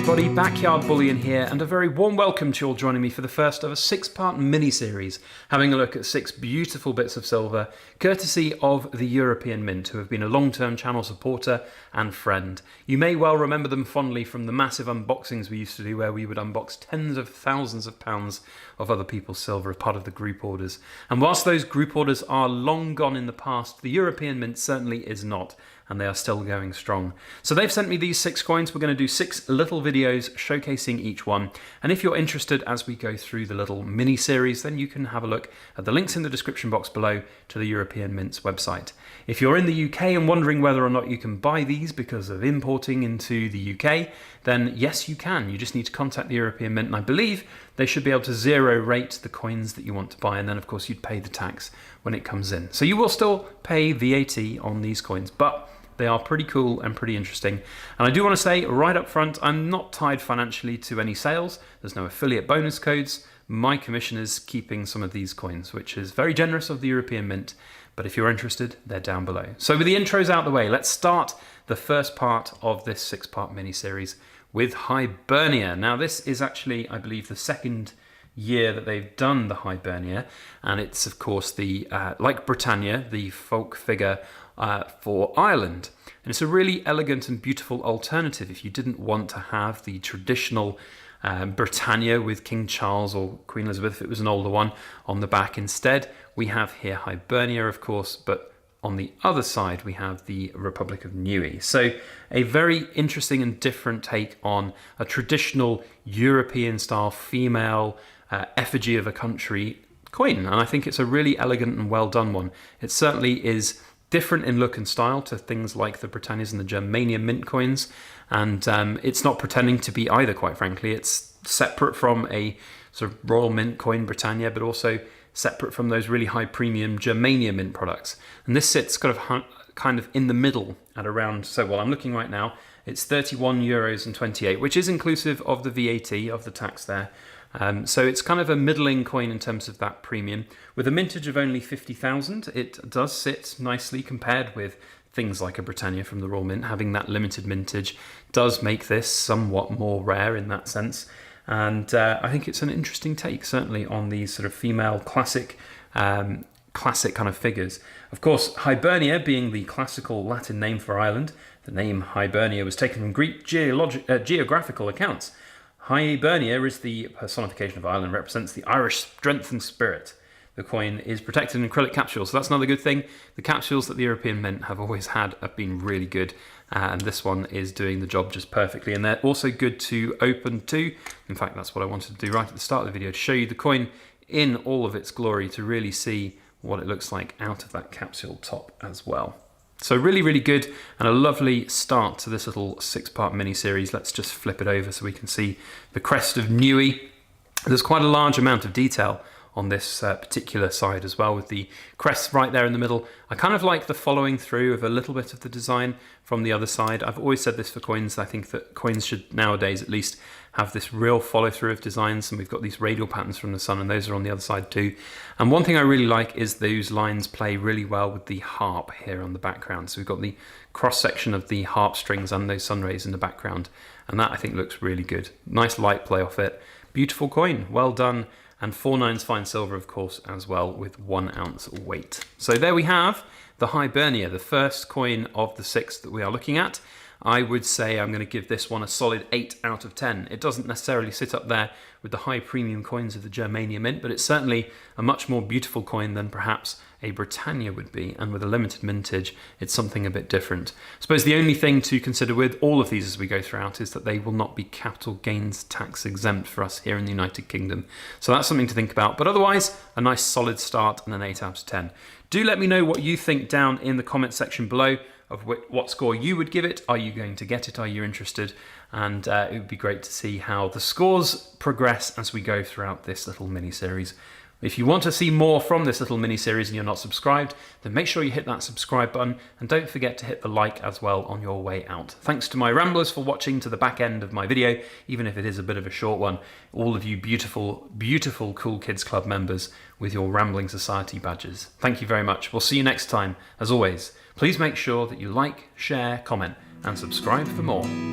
everybody, Backyard Bullion here, and a very warm welcome to you all joining me for the first of a 6-part mini-series, having a look at 6 beautiful bits of silver, courtesy of the European Mint, who have been a long-term channel supporter and friend. You may well remember them fondly from the massive unboxings we used to do, where we would unbox tens of thousands of pounds of other people's silver as part of the group orders. And whilst those group orders are long gone in the past, the European Mint certainly is not, and they are still going strong. So they've sent me these 6 coins. We're going to do 6 little videos showcasing each one. And if you're interested as we go through the little mini series, then you can have a look at the links in the description box below to the European Mint's website. If you're in the UK and wondering whether or not you can buy these because of importing into the UK, then yes, you can. You just need to contact the European Mint, and I believe they should be able to zero rate the coins that you want to buy, and then of course you'd pay the tax when it comes in. So you will still pay VAT on these coins, but they are pretty cool and pretty interesting. And I do want to say right up front, I'm not tied financially to any sales. There's no affiliate bonus codes. My commission is keeping some of these coins, which is very generous of the European Mint. But if you're interested, they're down below. So with the intros out the way, let's start the first part of this 6-part mini-series with Hibernia. Now this is actually, I believe, the second year that they've done the Hibernia, and it's of course the like Britannia, the folk figure for Ireland. And it's a really elegant and beautiful alternative if you didn't want to have the traditional Britannia with King Charles or Queen Elizabeth, if it was an older one, on the back. Instead, we have here Hibernia, of course, but on the other side we have the Republic of Newey. So a very interesting and different take on a traditional European style female effigy of a country coin, and I think it's a really elegant and well done one. It certainly is different in look and style to things like the Britannias and the Germania mint coins, and it's not pretending to be either, quite frankly. It's separate from a sort of Royal Mint coin Britannia, but also separate from those really high premium Germania mint products. And this sits kind of in the middle at around, so well, I'm looking right now, it's €31.28, which is inclusive of the VAT, of the tax there. So it's kind of a middling coin in terms of that premium. With a mintage of only 50,000, it does sit nicely compared with things like a Britannia from the Royal Mint. Having that limited mintage does make this somewhat more rare in that sense. And I think it's an interesting take, certainly on these sort of female classic kind of figures. Of course, Hibernia being the classical Latin name for Ireland, the name Hibernia was taken from Greek geographical accounts. Hibernia is the personification of Ireland, represents the Irish strength and spirit. The coin is protected in acrylic capsules, so that's another good thing. The capsules that the European Mint have always had have been really good, and this one is doing the job just perfectly. And they're also good to open too. In fact, that's what I wanted to do right at the start of the video, to show you the coin in all of its glory, to really see what it looks like out of that capsule top as well. So really, really good, and a lovely start to this little 6-part mini-series. Let's just flip it over so we can see the crest of Newey. There's quite a large amount of detail on this particular side as well, with the crest right there in the middle. I kind of like the following through of a little bit of the design from the other side. I've always said this for coins. I think that coins should nowadays at least have this real follow through of designs, and we've got these radial patterns from the sun, and those are on the other side too. And one thing I really like is those lines play really well with the harp here on the background. So we've got the cross section of the harp strings and those sun rays in the background, and that I think looks really good. Nice light play off it. Beautiful coin, well done. And 4/9 fine silver, of course, as well, with 1 ounce weight. So there we have the Hibernia, the first coin of the 6 that we are looking at. I would say I'm going to give this one a solid 8 out of 10. It doesn't necessarily sit up there with the high premium coins of the Germania Mint, but it's certainly a much more beautiful coin than perhaps a Britannia would be, and with a limited mintage, it's something a bit different. I suppose the only thing to consider with all of these as we go throughout is that they will not be capital gains tax exempt for us here in the United Kingdom. So that's something to think about, but otherwise, a nice solid start and an 8 out of 10. Do let me know what you think down in the comment section below of what score you would give it. Are you going to get it? Are you interested? And it would be great to see how the scores progress as we go throughout this little mini-series. If you want to see more from this little mini-series and you're not subscribed, then make sure you hit that subscribe button, and don't forget to hit the like as well on your way out. Thanks to my ramblers for watching to the back end of my video, even if it is a bit of a short one. All of you beautiful, beautiful Cool Kids Club members with your Rambling Society badges. Thank you very much. We'll see you next time. As always, please make sure that you like, share, comment, and subscribe for more.